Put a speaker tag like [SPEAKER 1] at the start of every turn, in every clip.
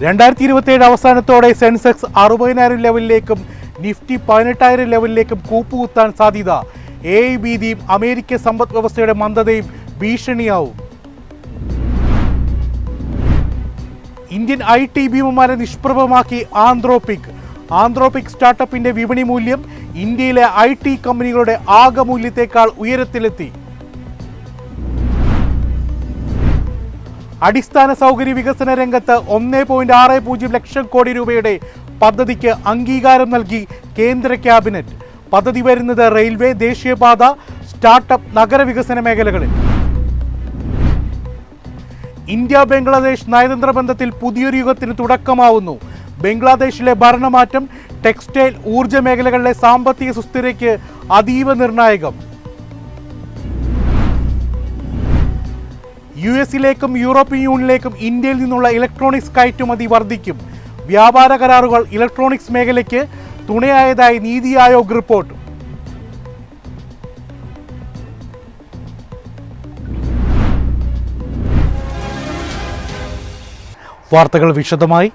[SPEAKER 1] 2027 അവസാനത്തോടെ Sensex 60,000 ലെവലിലേക്കും Nifty 18,000 ലെവലിലേക്കും കൂപ്പുകുത്താൻ സാധ്യത. ഭീതിയും American സമ്പദ് വ്യവസ്ഥയുടെ മന്ദതയും ഭീഷണിയാവും. ഇന്ത്യൻ IT ഭീമന്മാരെ നിഷ്പ്രഭമാക്കി ആന്ത്രോപിക് സ്റ്റാർട്ടപ്പിന്റെ വിപണി മൂല്യം ഇന്ത്യയിലെ IT കമ്പനികളുടെ ആകെ മൂല്യത്തെക്കാൾ ഉയരത്തിലെത്തി. അടിസ്ഥാന സൗകര്യ വികസന രംഗത്ത് 1.60 ലക്ഷം കോടി രൂപയുടെ പദ്ധതിക്ക് അംഗീകാരം നൽകി കേന്ദ്ര ക്യാബിനറ്റ്. പദ്ധതി വരുന്നത് റെയിൽവേ, ദേശീയപാത, സ്റ്റാർട്ടപ്പ്, നഗരവികസന മേഖലകളിൽ. ഇന്ത്യ ബംഗ്ലാദേശ് നയതന്ത്ര ബന്ധത്തിൽ പുതിയൊരു യുഗത്തിന് തുടക്കമാവുന്നു. ബംഗ്ലാദേശിലെ ഭരണമാറ്റം ടെക്സ്റ്റൈൽ, ഊർജ്ജ മേഖലകളിലെ സാമ്പത്തിക സുസ്ഥിരതയ്ക്ക് അതീവ നിർണായകം. US-ലേക്കും യൂറോപ്യൻ യൂണിയനിലേക്കും ഇന്ത്യയിൽ നിന്നുള്ള ഇലക്ട്രോണിക്സ് കയറ്റുമതി വർദ്ധിക്കും. വ്യാപാര കരാറുകൾ ഇലക്ട്രോണിക്സ് മേഖലയ്ക്ക് തുണയായതായി നീതി ആയോഗ് റിപ്പോർട്ട്. വാർത്തകൾ വിശദമായി.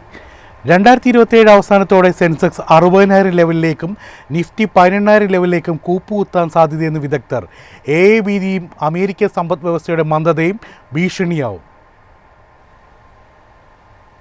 [SPEAKER 1] 2027 അവസാനത്തോടെ സെൻസെക്സ് 60,000 ലെവലിലേക്കും നിഫ്റ്റി 18,000 ലെവലിലേക്കും കൂപ്പുകുത്താൻ സാധ്യതയെന്ന് വിദഗ്ധർ. ഭീതിയും അമേരിക്കൻ സമ്പദ് വ്യവസ്ഥയുടെ മന്ദതയും ഭീഷണിയാവും.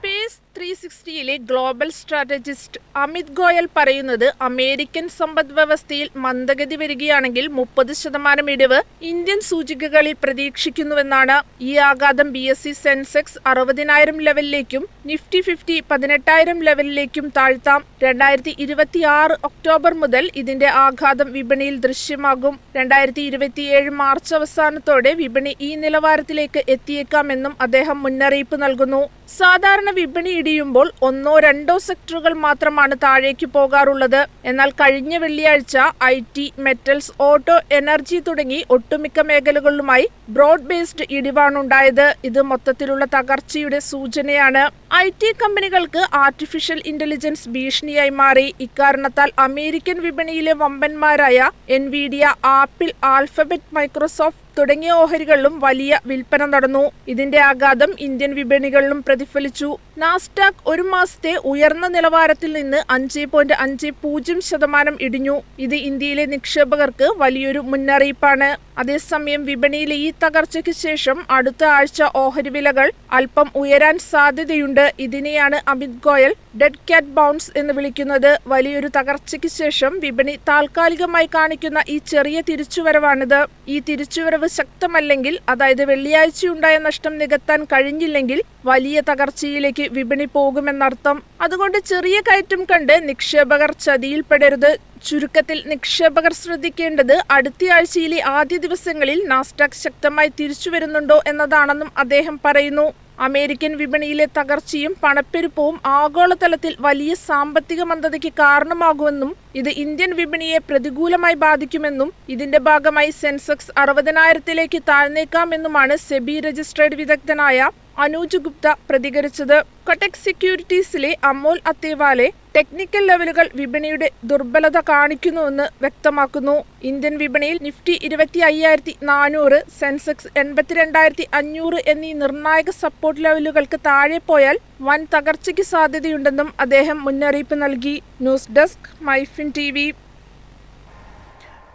[SPEAKER 2] പേസ് 360-ലെ ഗ്ലോബൽ സ്ട്രാറ്റജിസ്റ്റ് അമിത് ഗോയൽ പറയുന്നത് അമേരിക്കൻ സമ്പദ് വ്യവസ്ഥയിൽ മന്ദഗതി വരികയാണെങ്കിൽ 30% ഇടിവ് ഇന്ത്യൻ സൂചികകളിൽ പ്രതീക്ഷിക്കുന്നുവെന്നാണ്. ഈ ആഘാതം BSE സെൻസെക്സ് 60,000 ലെവലിലേക്കും നിഫ്റ്റി 50 18,000 ലെവലിലേക്കും താഴ്ത്താം. 2026 ഒക്ടോബർ മുതൽ ഇതിന്റെ ആഘാതം വിപണിയിൽ ദൃശ്യമാകും. 2027 മാർച്ച് അവസാനത്തോടെ വിപണി ഈ നിലവാരത്തിലേക്ക് എത്തിയേക്കാമെന്നും അദ്ദേഹം മുന്നറിയിപ്പ് നൽകുന്നു. സാധാരണ വിപണി ഇടിയുമ്പോൾ 1-2 സെക്ടറുകൾ മാത്രമാണ് താഴേക്ക് പോകാറുള്ളത്. എന്നാൽ കഴിഞ്ഞ വെള്ളിയാഴ്ച IT, മെറ്റൽസ്, ഓട്ടോ, എനർജി തുടങ്ങി ഒട്ടുമിക്ക മേഖലകളിലുമായി ബ്രോഡ് ബേസ്ഡ് ഇടിവാണുണ്ടായത്. ഇത് മൊത്തത്തിലുള്ള തകർച്ചയുടെ സൂചനയാണ്. IT കമ്പനികൾക്ക് ആർട്ടിഫിഷ്യൽ ഇന്റലിജൻസ് ഭീഷണിയായി മാറി. ഇക്കാരണത്താൽ അമേരിക്കൻ വിപണിയിലെ വമ്പന്മാരായ എൻവിഡിയ, ആപ്പിൾ, ആൽഫബറ്റ്, മൈക്രോസോഫ്റ്റ് തുടങ്ങിയ ഓഹരികളിലും വലിയ വിൽപ്പന നടന്നു. ഇതിന്റെ ആഘാതം ഇന്ത്യൻ വിപണികളിലും പ്രതിഫലിച്ചു. നാസ്ഡാക്ക് ഒരു മാസത്തെ ഉയർന്ന നിലവാരത്തിൽ നിന്ന് 5.50% ഇടിഞ്ഞു. ഇത് ഇന്ത്യയിലെ നിക്ഷേപകർക്ക് വലിയൊരു മുന്നറിയിപ്പാണ്. അതേസമയം വിപണിയിലെ ഈ തകർച്ചയ്ക്ക് ശേഷം അടുത്ത ആഴ്ച ഓഹരി വിലകൾ അല്പം ഉയരാൻ സാധ്യതയുണ്ട്. ഇതിനെയാണ് അമിത് ഗോയൽ ഡെഡ് കാറ്റ് ബൗൺസ് എന്ന് വിളിക്കുന്നത്. വലിയൊരു തകർച്ചയ്ക്ക് ശേഷം വിപണി താൽക്കാലികമായി കാണിക്കുന്ന ഈ ചെറിയ തിരിച്ചുവരവാണിത്. ഈ തിരിച്ചുവരവ് ശക്തമല്ലെങ്കിൽ, അതായത് വെള്ളിയാഴ്ചയുണ്ടായ നഷ്ടം നികത്താൻ കഴിഞ്ഞില്ലെങ്കിൽ വലിയ തകർച്ചയിലേക്ക് വിപണി പോകുമെന്നർത്ഥം. അതുകൊണ്ട് ചെറിയ കയറ്റം കണ്ട് നിക്ഷേപകർ ചതിയിൽപ്പെടരുത്. ചുരുക്കത്തിൽ നിക്ഷേപകർ ശ്രദ്ധിക്കേണ്ടത് അടുത്തയാഴ്ചയിലെ ആദ്യ ദിവസങ്ങളിൽ നാസ്ഡാക്ക് ശക്തമായി തിരിച്ചു വരുന്നുണ്ടോ എന്നതാണെന്നും അദ്ദേഹം പറയുന്നു. അമേരിക്കൻ വിപണിയിലെ തകർച്ചയും പണപ്പെരുപ്പവും ആഗോളതലത്തിൽ വലിയ സാമ്പത്തിക മന്ദതയ്ക്ക് കാരണമാകുമെന്നും ഇത് ഇന്ത്യൻ വിപണിയെ പ്രതികൂലമായി ബാധിക്കുമെന്നും ഇതിന്റെ ഭാഗമായി സെൻസെക്സ് 60,000-ലേക്ക് താഴ്ന്നേക്കാമെന്നുമാണ് സെബി രജിസ്ട്രേഡ് വിദഗ്ധനായ അനൂജ് ഗുപ്ത പ്രതികരിച്ചത്. കൊട്ടക് സെക്യൂരിറ്റീസിലെ അമോൽ അത്തേവാലെ ടെക്നിക്കൽ ലെവലുകൾ വിപണിയുടെ ദുർബലത കാണിക്കുന്നുവെന്ന് വ്യക്തമാക്കുന്നു. ഇന്ത്യൻ വിപണിയിൽ നിഫ്റ്റി 25,400, സെൻസെക്സ് 82,500 എന്നീ നിർണായക സപ്പോർട്ട് ലെവലുകൾക്ക് താഴെ പോയാൽ വൻ തകർച്ചയ്ക്ക് സാധ്യതയുണ്ടെന്നും അദ്ദേഹം മുന്നറിയിപ്പ് നൽകി. News desk MyFin TV.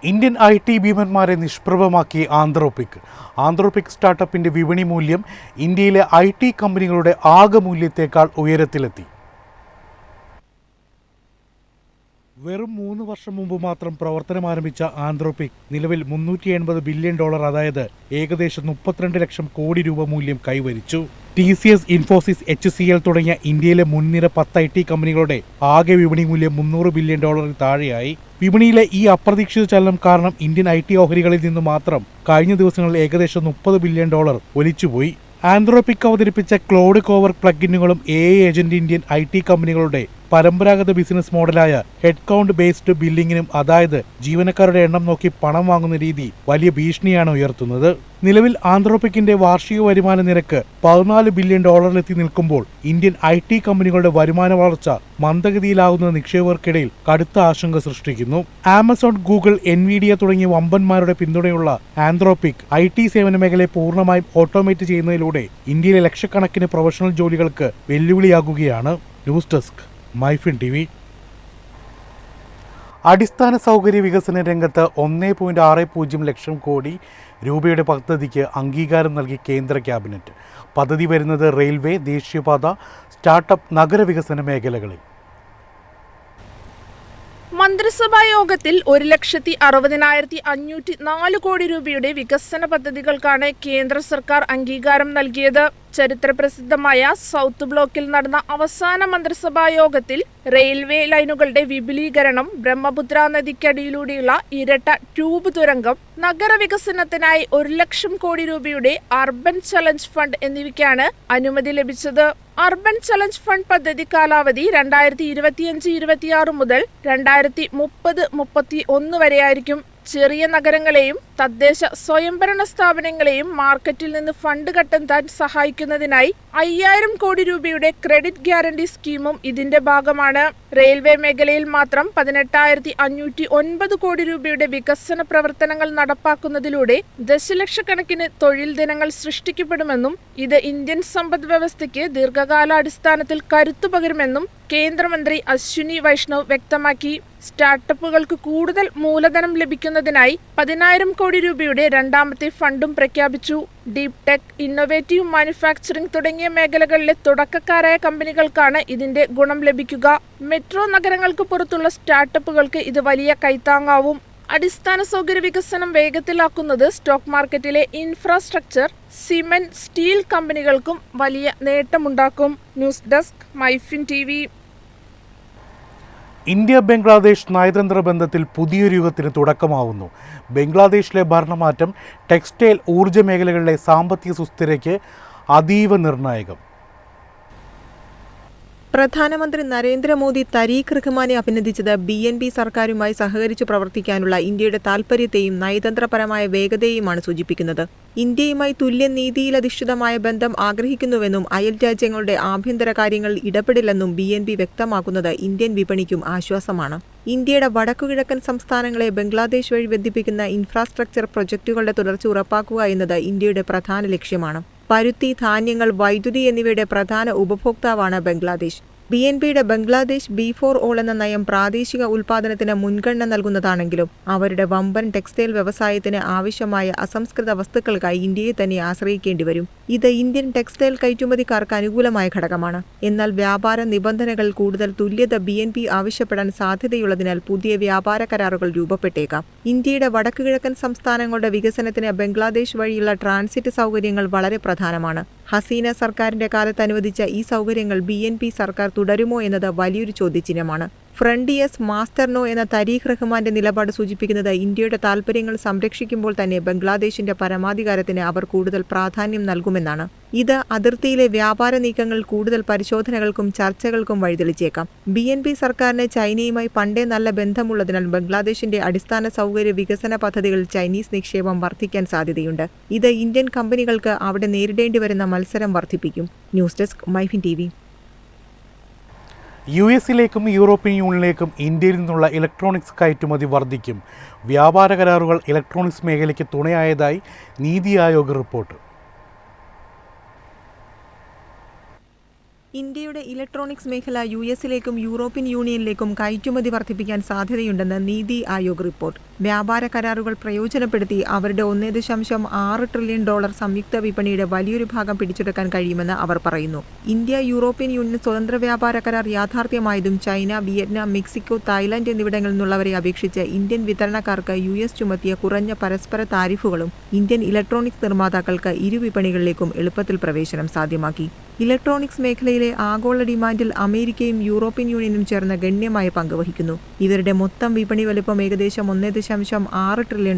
[SPEAKER 1] Indian IT ഭീമന്മാരെ നിഷ്പ്രഭമാക്കി ആന്ത്രോപിക് സ്റ്റാർട്ടപ്പിന്റെ വിപണി മൂല്യം ഇന്ത്യയിലെ IT കമ്പനികളുടെ ആകെ മൂല്യത്തെക്കാൾ ഉയരത്തിലെത്തി. വെറും 3 വർഷം മുമ്പ് മാത്രം പ്രവർത്തനം ആരംഭിച്ച ആന്ത്രോപിക് നിലവിൽ $380 ബില്യൺ, അതായത് ഏകദേശം 32 ലക്ഷം കോടി രൂപ മൂല്യം കൈവരിച്ചു. TCS, ഇൻഫോസിസ്, HCL തുടങ്ങിയ ഇന്ത്യയിലെ മുൻനിര 10 IT കമ്പനികളുടെ ആകെ വിപണി മൂല്യം $300 ബില്യൺ താഴെയായി. വിപണിയിലെ ഈ അപ്രതീക്ഷിത ചലനം കാരണം ഇന്ത്യൻ IT ഓഹരികളിൽ നിന്ന് മാത്രം കഴിഞ്ഞ ദിവസങ്ങളിൽ ഏകദേശം $30 ബില്യൺ ഒലിച്ചുപോയി. ആന്ത്രോപിക് അവതരിപ്പിച്ച ക്ലൗഡ് കോവർ പ്ലഗിനുകളും AI ഏജന്റ് ഇന്ത്യൻ IT കമ്പനികളുടെ പരമ്പരാഗത ബിസിനസ് മോഡലായ ഹെഡ് കൗണ്ട് ബേസ്ഡ് ബില്ലിങ്ങിനും, അതായത് ജീവനക്കാരുടെ എണ്ണം നോക്കി പണം വാങ്ങുന്ന രീതി വലിയ ഭീഷണിയാണ് ഉയർത്തുന്നത്. നിലവിൽ ആന്ത്രോപിക്കിന്റെ വാർഷിക വരുമാന നിരക്ക് $14 ബില്യൺ എത്തി നിൽക്കുമ്പോൾ ഇന്ത്യൻ IT കമ്പനികളുടെ വരുമാന വളർച്ച മന്ദഗതിയിലാകുന്ന നിക്ഷേപകർക്കിടയിൽ കടുത്ത ആശങ്ക സൃഷ്ടിക്കുന്നു. ആമസോൺ, ഗൂഗിൾ, എൻവിഡിയ തുടങ്ങിയ വമ്പന്മാരുടെ പിന്തുണയുള്ള ആന്ത്രോപിക് IT സേവന മേഖലയെ പൂർണ്ണമായും ഓട്ടോമേറ്റ് ചെയ്യുന്നതിലൂടെ ഇന്ത്യയിലെ ലക്ഷക്കണക്കിന് പ്രൊഫഷണൽ ജോലികൾക്ക് വെല്ലുവിളിയാകുകയാണ്. News desk, MyFin TV. അടിസ്ഥാന സൗകര്യ വികസന രംഗത്ത് 1.60 ലക്ഷം കോടി രൂപയുടെ പദ്ധതിക്ക് അംഗീകാരം നൽകി കേന്ദ്ര ക്യാബിനറ്റ്. പദ്ധതി വരുന്നത് റെയിൽവേ, ദേശീയപാത, സ്റ്റാർട്ടപ്പ്, നഗരവികസന മേഖലകളിൽ.
[SPEAKER 2] മന്ത്രിസഭാ യോഗത്തിൽ 1,60,504 കോടി രൂപയുടെ വികസന പദ്ധതികൾക്കാണ് കേന്ദ്ര സർക്കാർ അംഗീകാരം നൽകിയത്. ചരിത്രപ്രസിദ്ധമായ സൗത്ത് ബ്ലോക്കിൽ നടന്ന അവസാന മന്ത്രിസഭാ യോഗത്തിൽ റെയിൽവേ ലൈനുകളുടെ വിപുലീകരണം, ബ്രഹ്മപുത്ര നദിക്കടിയിലൂടെയുള്ള ഇരട്ട ട്യൂബ് തുരങ്കം, നഗരവികസനത്തിനായി 1 ലക്ഷം കോടി രൂപയുടെ അർബൻ ചലഞ്ച് ഫണ്ട് എന്നിവയ്ക്കാണ് അനുമതി ലഭിച്ചത്. അർബൻ ചലഞ്ച് ഫണ്ട് പദ്ധതി കാലാവധി 2025-26 മുതൽ 2030-31 വരെയായിരിക്കും. ചെറിയ നഗരങ്ങളെയും തദ്ദേശ സ്വയംഭരണ സ്ഥാപനങ്ങളെയും മാർക്കറ്റിൽ നിന്ന് ഫണ്ട് കണ്ടെത്താൻ സഹായിക്കുന്നതിനായി 5000 കോടി രൂപയുടെ ക്രെഡിറ്റ് ഗ്യാരണ്ടി സ്കീമും ഇതിന്റെ ഭാഗമാണ്. റെയിൽവേ മേഖലയിൽ മാത്രം 18,509 കോടി രൂപയുടെ വികസന പ്രവർത്തനങ്ങൾ നടപ്പാക്കുന്നതിലൂടെ ദശലക്ഷക്കണക്കിന് തൊഴിൽ ദിനങ്ങൾ സൃഷ്ടിക്കപ്പെടുമെന്നും ഇത് ഇന്ത്യൻ സമ്പദ് വ്യവസ്ഥയ്ക്ക് ദീർഘകാലാടിസ്ഥാനത്തിൽ കരുത്തു പകരുമെന്നും കേന്ദ്രമന്ത്രി അശ്വിനി വൈഷ്ണവ് വ്യക്തമാക്കി. സ്റ്റാർട്ടപ്പുകൾക്ക് കൂടുതൽ മൂലധനം ലഭിക്കുന്നതിനായി 10,000 കോടി രൂപയുടെ രണ്ടാമത്തെ ഫണ്ടും പ്രഖ്യാപിച്ചു. ഡീപ് ടെക്, ഇന്നൊവേറ്റീവ് മാനുഫാക്ചറിംഗ് തുടങ്ങിയ മേഖലകളിലെ തുടക്കക്കാരായ കമ്പനികൾക്കാണ് ഇതിന്റെ ഗുണം ലഭിക്കുക. മെട്രോ നഗരങ്ങൾക്ക് പുറത്തുള്ള സ്റ്റാർട്ടപ്പുകൾക്ക് ഇത് വലിയ കൈത്താങ്ങാവും. അടിസ്ഥാന സൗകര്യ വികസനം വേഗത്തിലാക്കുന്നത് സ്റ്റോക്ക് മാർക്കറ്റിലെ ഇൻഫ്രാസ്ട്രക്ചർ, സിമന്റ്, സ്റ്റീൽ കമ്പനികൾക്കും വലിയ നേട്ടമുണ്ടാക്കും. News desk, MyFin TV.
[SPEAKER 1] India Bangladesh നയതന്ത്ര ബന്ധത്തിൽ പുതിയൊരു യുഗത്തിന് തുടക്കമാവുന്നു. ബംഗ്ലാദേശിലെ ഭരണമാറ്റം ടെക്സ്റ്റൈൽ, ഊർജ്ജ മേഖലകളിലെ സാമ്പത്തിക സുസ്ഥിരതയ്ക്ക് അതീവ നിർണായകം.
[SPEAKER 3] പ്രധാനമന്ത്രി നരേന്ദ്രമോദി തരീഖ് റഹ്മാനെ അഭിനന്ദിച്ചത് BNP സർക്കാരുമായി സഹകരിച്ചു പ്രവർത്തിക്കാനുള്ള ഇന്ത്യയുടെ താൽപര്യത്തെയും നയതന്ത്രപരമായ വേഗതയെയുമാണ് സൂചിപ്പിക്കുന്നത്. ഇന്ത്യയുമായി തുല്യ നീതിയിലധിഷ്ഠിതമായ ബന്ധം ആഗ്രഹിക്കുന്നുവെന്നും അയൽ രാജ്യങ്ങളുടെ ആഭ്യന്തര കാര്യങ്ങളിൽ ഇടപെടില്ലെന്നും BNP വ്യക്തമാക്കുന്നത് ഇന്ത്യൻ വിപണിക്കും ആശ്വാസമാണ്. ഇന്ത്യയുടെ വടക്കുകിഴക്കൻ സംസ്ഥാനങ്ങളെ ബംഗ്ലാദേശ് വഴി ബന്ധിപ്പിക്കുന്ന ഇൻഫ്രാസ്ട്രക്ചർ പ്രൊജക്ടുകളുടെ തുടർച്ച ഉറപ്പാക്കുക എന്നത് ഇന്ത്യയുടെ പ്രധാന ലക്ഷ്യമാണ്. പരുത്തി, ധാന്യങ്ങൾ, വൈദ്യുതി എന്നിവയുടെ പ്രധാന ഉപഭോക്താവാണ് ബംഗ്ലാദേശ്. BNPയുടെ ബംഗ്ലാദേശ് B4 All എന്ന നയം പ്രാദേശിക ഉൽപാദനത്തിന് മുൻഗണന നൽകുന്നതാണെങ്കിലും അവരുടെ വമ്പൻ ടെക്സ്റ്റൈൽ വ്യവസായത്തിന് ആവശ്യമായ അസംസ്കൃത വസ്തുക്കൾക്കായി ഇന്ത്യയെ തന്നെ ആശ്രയിക്കേണ്ടി വരും. ഇത് ഇന്ത്യൻ ടെക്സ്റ്റൈൽ കയറ്റുമതിക്കാർക്ക് അനുകൂലമായ ഘടകമാണ്. എന്നാൽ വ്യാപാര നിബന്ധനകൾ കൂടുതൽ തുല്യത BNP ആവശ്യപ്പെടാൻ സാധ്യതയുള്ളതിനാൽ പുതിയ വ്യാപാര കരാറുകൾ രൂപപ്പെട്ടേക്കാം. ഇന്ത്യയുടെ വടക്കുകിഴക്കൻ സംസ്ഥാനങ്ങളുടെ വികസനത്തിന് ബംഗ്ലാദേശ് വഴിയുള്ള ട്രാൻസിറ്റ് സൗകര്യങ്ങൾ വളരെ പ്രധാനമാണ്. ഹസീന സർക്കാരിന്റെ കാലത്ത് അനുവദിച്ച ഈ സൗകര്യങ്ങൾ BNP സർക്കാർ തുടരുമോ എന്നത് വലിയൊരു ചോദ്യചിഹ്നമാണ്. ഫ്രണ്ടിയേഴ്സ് മാസ്റ്റർ നോ എന്ന തരീഖ് റഹ്മാന്റെ നിലപാട് സൂചിപ്പിക്കുന്നത് ഇന്ത്യയുടെ താൽപര്യങ്ങൾ സംരക്ഷിക്കുമ്പോൾ തന്നെ ബംഗ്ലാദേശിന്റെ പരമാധികാരത്തിന് അവർ കൂടുതൽ പ്രാധാന്യം നൽകുമെന്നാണ്. ഇത് അതിർത്തിയിലെ വ്യാപാര നീക്കങ്ങൾ കൂടുതൽ പരിശോധനകൾക്കും ചർച്ചകൾക്കും വഴിതെളിച്ചേക്കാം. BNP സർക്കാരിന് ചൈനയുമായി പണ്ടേ നല്ല ബന്ധമുള്ളതിനാൽ ബംഗ്ലാദേശിന്റെ അടിസ്ഥാന സൗകര്യ വികസന പദ്ധതികളിൽ ചൈനീസ് നിക്ഷേപം വർദ്ധിക്കാൻ സാധ്യതയുണ്ട്. ഇത് ഇന്ത്യൻ കമ്പനികൾക്ക് അവിടെ നേരിടേണ്ടി വരുന്ന മത്സരം വർദ്ധിപ്പിക്കും. News desk, MyFin TV.
[SPEAKER 1] US-ലേക്കും യൂറോപ്യൻ യൂണിയനിലേക്കും ഇന്ത്യയിൽ നിന്നുള്ള ഇലക്ട്രോണിക്സ് കയറ്റുമതി വർദ്ധിക്കും. വ്യാപാര കരാറുകൾ ഇലക്ട്രോണിക്സ് മേഖലയ്ക്ക് തുണയായതായി നീതി ആയോഗ് റിപ്പോർട്ട്.
[SPEAKER 3] ഇന്ത്യയുടെ ഇലക്ട്രോണിക്സ് മേഖല US-ലേക്കും യൂറോപ്യൻ യൂണിയനിലേക്കും കയറ്റുമതി വർദ്ധിപ്പിക്കാൻ സാധ്യതയുണ്ടെന്ന് നീതി ആയോഗ് റിപ്പോർട്ട്. വ്യാപാര കരാറുകൾ പ്രയോജനപ്പെടുത്തി അവരുടെ $1.6 ട്രില്യൺ സംയുക്ത വിപണിയുടെ വലിയൊരു ഭാഗം പിടിച്ചെടുക്കാൻ കഴിയുമെന്ന് അവർ പറയുന്നു. ഇന്ത്യ യൂറോപ്യൻ യൂണിയൻ സ്വതന്ത്ര വ്യാപാര കരാർ യാഥാർത്ഥ്യമായതും ചൈന, വിയറ്റ്നാം, മെക്സിക്കോ, തായ്ലൻഡ് എന്നിവിടങ്ങളിൽ നിന്നുള്ളവരെ അപേക്ഷിച്ച് ഇന്ത്യൻ വിതരണക്കാർക്ക് US ചുമത്തിയ കുറഞ്ഞ പരസ്പര താരിഫുകളും ഇന്ത്യൻ ഇലക്ട്രോണിക്സ് നിർമ്മാതാക്കൾക്ക് ഇരു വിപണികളിലേക്കും എളുപ്പത്തിൽ പ്രവേശനം സാധ്യമാക്കി. ഇലക്ട്രോണിക്സ് മേഖലയിലെ ആഗോള ഡിമാൻഡിൽ അമേരിക്കയും യൂറോപ്യൻ യൂണിയനും ചേർന്ന് ഗണ്യമായ പങ്ക് വഹിക്കുന്നു. ഇവരുടെ മൊത്തം വിപണി വലുപ്പം ഏകദേശം $1.6 $4.6 ട്രില്യൺ.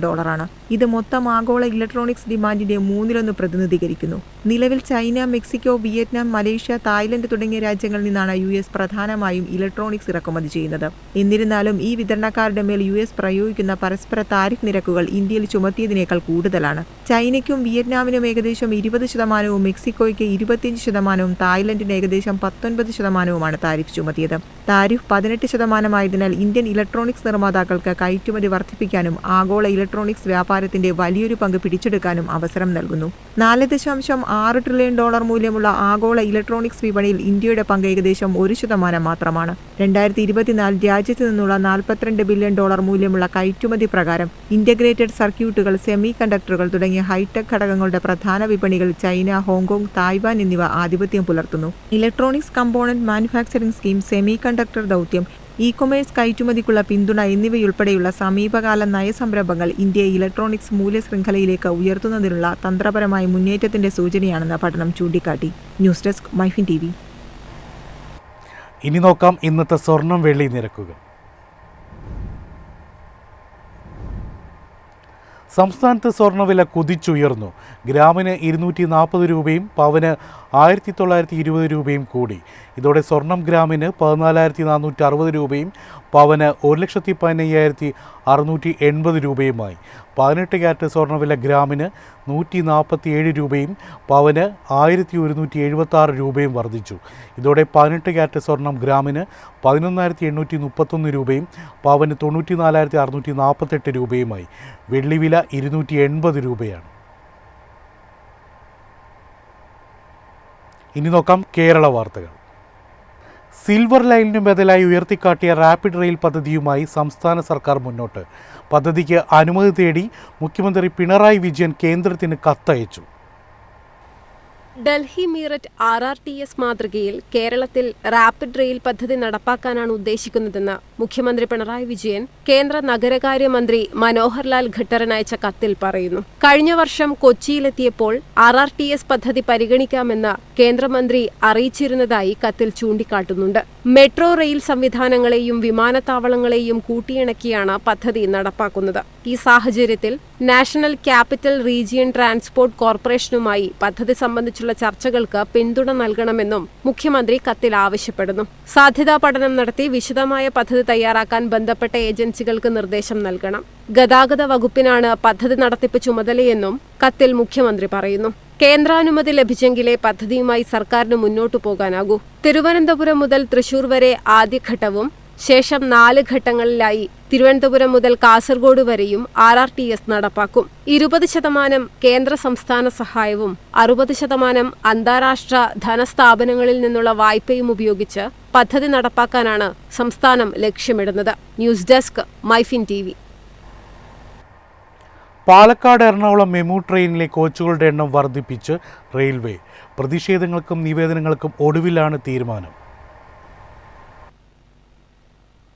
[SPEAKER 3] ഇത് മൊത്തം ആഗോള ഇലക്ട്രോണിക്സ് ഡിമാൻഡിന്റെ 1/3 പ്രതിനിധീകരിക്കുന്നു. നിലവിൽ China, Mexico, Vietnam, Malaysia, Thailand തുടങ്ങിയ രാജ്യങ്ങളിൽ നിന്നാണ് US പ്രധാനമായും ഇലക്ട്രോണിക്സ് ഇറക്കുമതി ചെയ്യുന്നത്. എന്നിരുന്നാലും ഈ വിതരണക്കാരുടെ മേൽ US പ്രയോഗിക്കുന്ന പരസ്പര താരിഫ് നിരക്കുകൾ ഇന്ത്യയിൽ ചുമത്തിയതിനേക്കാൾ കൂടുതലാണ്. ചൈനയ്ക്കും വിയറ്റ്നാമിനും ഏകദേശം 20%, മെക്സിക്കോയ്ക്ക് 25%, തായ്ലൻഡിന് ഏകദേശം 19%മാണ് താരിഫ് ചുമത്തിയത്. താരിഫ് 18% ഇന്ത്യൻ ഇലക്ട്രോണിക്സ് നിർമ്മാതാക്കൾക്ക് കയറ്റുമതി വർദ്ധിപ്പിക്കാനും ആഗോള ഇലക്ട്രോണിക്സ് വ്യാപാരത്തിന്റെ വലിയൊരു പങ്ക് പിടിച്ചെടുക്കാനും അവസരം നൽകുന്നു. $4.6 ട്രില്യൺ മൂല്യമുള്ള ആഗോള ഇലക്ട്രോണിക്സ് വിപണിയിൽ ഇന്ത്യയുടെ പങ്ക് ഏകദേശം 1% മാത്രമാണ്. 2024 രാജ്യത്ത് നിന്നുള്ള $42 ബില്യൺ മൂല്യമുള്ള കയറ്റുമതി പ്രകാരം ഇന്റഗ്രേറ്റഡ് സർക്യൂട്ടുകൾ, സെമി കണ്ടക്ടറുകൾ തുടങ്ങിയ ഹൈടെക് ഘടകങ്ങളുടെ പ്രധാന വിപണികൾ ചൈന, ഹോങ്കോങ്, തായ്വാൻ എന്നിവ ആധിപത്യം പുലർത്തുന്നു. Electronics component manufacturing scheme, semi conductor ദൗത്യം, ഇ-കൊമേഴ്സ് കയറ്റുമതിക്കുള്ള പിന്തുണ എന്നിവയുൾപ്പെടെയുള്ള സമീപകാല നയസംരംഭങ്ങൾ ഇന്ത്യയെ ഇലക്ട്രോണിക്സ് മൂല്യശൃംഖലയിലേക്ക് ഉയർത്തുന്നതിനുള്ള തന്ത്രപരമായ മുന്നേറ്റത്തിന്റെ സൂചനയാണെന്ന് പഠനം ചൂണ്ടിക്കാട്ടി. News desk, MyFin TV.
[SPEAKER 1] ഇനി നോക്കാം ഇന്നത്തെ സ്വർണം വെള്ളി നിരക്കുകൾ. സംസ്ഥാനത്ത് സ്വർണ്ണവില കുതിച്ചുയർന്നു. ഗ്രാമിന് 240 രൂപയും പവന് 1920 രൂപയും കൂടി. ഇതോടെ സ്വർണം ഗ്രാമിന് 14,460 രൂപയും പവന് 1,15,680 രൂപയുമായി. 18 ക്യാരറ്റ് സ്വർണ്ണവില ഗ്രാമിന് 147 രൂപയും പവന് 1,176 രൂപയും വർദ്ധിച്ചു. ഇതോടെ 18 ക്യാരറ്റ് സ്വർണം ഗ്രാമിന് 11,831 രൂപയും പവന് 94,648 രൂപയുമായി. വെള്ളിവില 280 രൂപയാണ്. ഇനി നോക്കാം കേരള വാർത്തകൾ. സിൽവർ ലൈനിനു ബദലായി ഉയർത്തിക്കാട്ടിയ റാപ്പിഡ് റെയിൽ പദ്ധതിയുമായി സംസ്ഥാന സർക്കാർ മുന്നോട്ട്. പദ്ധതിക്ക് അനുമതി തേടി മുഖ്യമന്ത്രി പിണറായി വിജയൻ കേന്ദ്രത്തിന് കത്തയച്ചു.
[SPEAKER 4] ഡൽഹി മീററ്റ് RRTS മാതൃകയിൽ കേരളത്തിൽ റാപ്പിഡ് റെയിൽ പദ്ധതി നടപ്പാക്കാനാണ് ഉദ്ദേശിക്കുന്നതെന്ന് മുഖ്യമന്ത്രി പിണറായി വിജയൻ കേന്ദ്ര നഗരകാര്യമന്ത്രി മനോഹർ ലാൽ ഖട്ടറിന് അയച്ച കത്തിൽ പറയുന്നു. കഴിഞ്ഞ വർഷം കൊച്ചിയിലെത്തിയപ്പോൾ RRTS പദ്ധതി പരിഗണിക്കാമെന്ന് കേന്ദ്രമന്ത്രി അറിയിച്ചിരുന്നതായി കത്തിൽ ചൂണ്ടിക്കാട്ടുന്നുണ്ട്. മെട്രോ റെയിൽ സംവിധാനങ്ങളെയും വിമാനത്താവളങ്ങളെയും കൂട്ടിയിണക്കിയാണ് പദ്ധതി നടപ്പാക്കുന്നത്. ഈ സാഹചര്യത്തിൽ നാഷണൽ ക്യാപിറ്റൽ റീജിയൻ ട്രാൻസ്പോർട്ട് കോർപ്പറേഷനുമായി പദ്ധതി സംബന്ധിച്ചുള്ള ചർച്ചകൾക്ക് പിന്തുണ നൽകണമെന്നും മുഖ്യമന്ത്രി കത്തിൽ ആവശ്യപ്പെടുന്നു. സാധ്യതാ പഠനം നടത്തി വിശദമായ പദ്ധതി തയ്യാറാക്കാൻ ബന്ധപ്പെട്ട ഏജൻസികൾക്ക് നിർദ്ദേശം നൽകണം. ഗതാഗത വകുപ്പിനാണ് പദ്ധതി നടത്തിപ്പ് ചുമതലയെന്നും കത്തിൽ മുഖ്യമന്ത്രി പറയുന്നു. കേന്ദ്രാനുമതി ലഭിച്ചെങ്കിലേ പദ്ധതിയുമായി സർക്കാരിന് മുന്നോട്ടു പോകാനാകൂ. തിരുവനന്തപുരം മുതൽ തൃശൂർ വരെ ആദ്യഘട്ടവും ശേഷം 4 ഘട്ടങ്ങളിലായി തിരുവനന്തപുരം മുതൽ കാസർഗോഡ് വരെയും RRTS നടപ്പാക്കും. 20% കേന്ദ്ര സംസ്ഥാന സഹായവും 60% അന്താരാഷ്ട്ര ധനസ്ഥാപനങ്ങളിൽ നിന്നുള്ള വായ്പയും ഉപയോഗിച്ച് പദ്ധതി നടപ്പാക്കാനാണ് സംസ്ഥാനം ലക്ഷ്യമിടുന്നത്. News desk, MyFin TV.
[SPEAKER 1] Palakkad Ernakulam MEMU ട്രെയിനിലെ കോച്ചുകളുടെ എണ്ണം വർദ്ധിപ്പിച്ച് റെയിൽവേ. പ്രതിഷേധങ്ങൾക്കും നിവേദനങ്ങൾക്കും ഒടുവിലാണ് തീരുമാനം.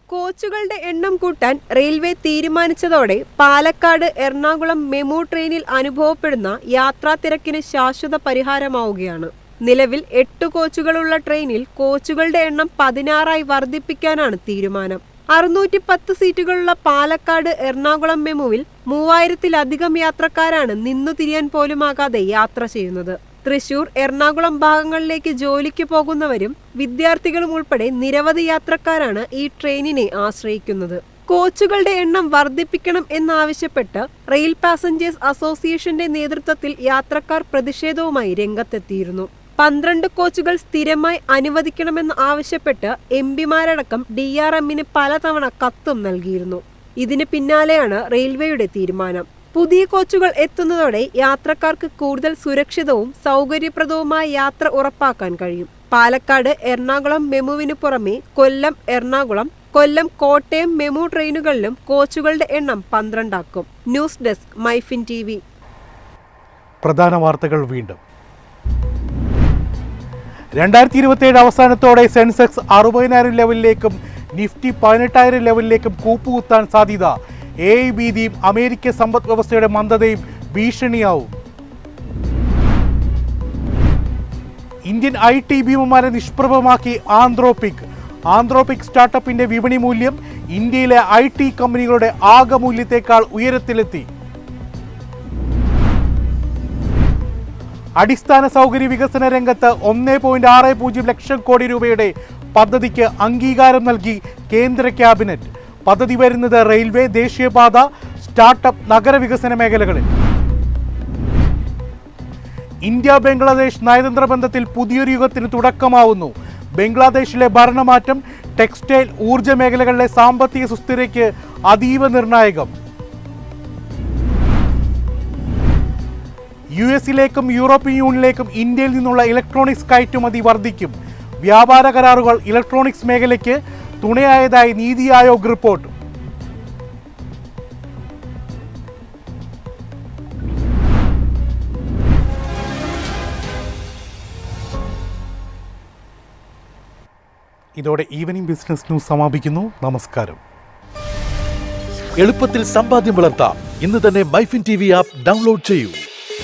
[SPEAKER 5] കോച്ചുകളുടെ എണ്ണം കൂട്ടാൻ റെയിൽവേ തീരുമാനിച്ചതോടെ പാലക്കാട് എറണാകുളം മെമു ട്രെയിനിൽ അനുഭവപ്പെടുന്ന യാത്രാ തിരക്കിന് ശാശ്വത പരിഹാരമാവുകയാണ്. നിലവിൽ 8 കോച്ചുകളുള്ള ട്രെയിനിൽ കോച്ചുകളുടെ എണ്ണം 16ആയി വർദ്ധിപ്പിക്കാനാണ് തീരുമാനം. 610 സീറ്റുകളുള്ള പാലക്കാട് എറണാകുളം മെമുവിൽ 3000-ലധികം യാത്രക്കാരാണ് നിന്നു തിരിയാൻ പോലുമാകാതെ യാത്ര ചെയ്യുന്നത്. തൃശൂർ, എറണാകുളം ഭാഗങ്ങളിലേക്ക് ജോലിക്ക് പോകുന്നവരും വിദ്യാർത്ഥികളും ഉൾപ്പെടെ നിരവധി യാത്രക്കാരാണ് ഈ ട്രെയിനിനെ ആശ്രയിക്കുന്നത്. കോച്ചുകളുടെ എണ്ണം വർദ്ധിപ്പിക്കണം എന്നാവശ്യപ്പെട്ട് റെയിൽ പാസഞ്ചേഴ്സ് അസോസിയേഷന്റെ നേതൃത്വത്തിൽ യാത്രക്കാർ പ്രതിഷേധവുമായി രംഗത്തെത്തിയിരുന്നു. 12 കോച്ചുകൾ സ്ഥിരമായി അനുവദിക്കണമെന്ന് ആവശ്യപ്പെട്ട് MPമാരടക്കം DRMന് പലതവണ കത്തും നൽകിയിരുന്നു. ഇതിന് പിന്നാലെയാണ് റെയിൽവേയുടെ തീരുമാനം. പുതിയ കോച്ചുകൾ എത്തുന്നതോടെ യാത്രക്കാർക്ക് കൂടുതൽ സുരക്ഷിതവും സൗകര്യപ്രദവുമായ യാത്ര ഉറപ്പാക്കാൻ കഴിയും. പാലക്കാട് എറണാകുളം മെമുവിനു പുറമെ കൊല്ലം എറണാകുളം, കൊല്ലം കോട്ടയം മെമു ട്രെയിനുകളിലും കോച്ചുകളുടെ എണ്ണം 12 ആക്കും. News desk, MyFin TV.
[SPEAKER 1] പ്രധാന വാർത്തകൾ വീണ്ടും. 2027 അവസാനത്തോടെ സെൻസെക്സ് 60,000 ലെവലിലേക്കും നിഫ്റ്റി 18,000 ലെവലിലേക്കും കൂപ്പുകുത്താൻ സാധ്യത. AI ഭീതിയും അമേരിക്കൻ സമ്പദ് വ്യവസ്ഥയുടെ മന്ദതയും ഭീഷണിയാവും. ഇന്ത്യൻ IT ഭീമന്മാരെ നിഷ്പ്രഭമാക്കി ആന്ത്രോപിക് സ്റ്റാർട്ടപ്പിന്റെ വിപണി മൂല്യം ഇന്ത്യയിലെ IT കമ്പനികളുടെ ആകെ മൂല്യത്തേക്കാൾ ഉയരത്തിലെത്തി. അടിസ്ഥാന സൗകര്യ വികസന രംഗത്ത് 1.60 ലക്ഷം കോടി രൂപയുടെ പദ്ധതിക്ക് അംഗീകാരം നൽകി കേന്ദ്ര ക്യാബിനറ്റ്. പദ്ധതി വരുന്നത് റെയിൽവേ, ദേശീയപാത, സ്റ്റാർട്ടപ്പ്, നഗരവികസന മേഖലകളിൽ. ഇന്ത്യ ബംഗ്ലാദേശ് നയതന്ത്ര ബന്ധത്തിൽ പുതിയൊരു യുഗത്തിന് തുടക്കമാവുന്നു. ബംഗ്ലാദേശിലെ ഭരണമാറ്റം ടെക്സ്റ്റൈൽ, ഊർജ്ജ മേഖലകളിലെ സാമ്പത്തിക സുസ്ഥിരതയ്ക്ക് അതീവ നിർണായകം. US-ലേക്കും യൂറോപ്യൻ യൂണിയനിലേക്കും ഇന്ത്യയിൽ നിന്നുള്ള ഇലക്ട്രോണിക്സ് കയറ്റുമതി വർദ്ധിക്കും. വ്യാപാര കരാറുകൾ ഇലക്ട്രോണിക്സ് മേഖലയ്ക്ക് തുണയായതായി നീതി ആയോഗ് റിപ്പോർട്ട്. ഇതോടെ ഈവനിംഗ് ബിസിനസ് ന്യൂസ് സമാപിക്കുന്നു. നമസ്കാരം.
[SPEAKER 6] എളുപ്പത്തിൽ സമ്പാദ്യം വളർത്താം. ഇന്ന് തന്നെ മൈഫിൻ TV ആപ്പ് ഡൗൺലോഡ് ചെയ്യൂ.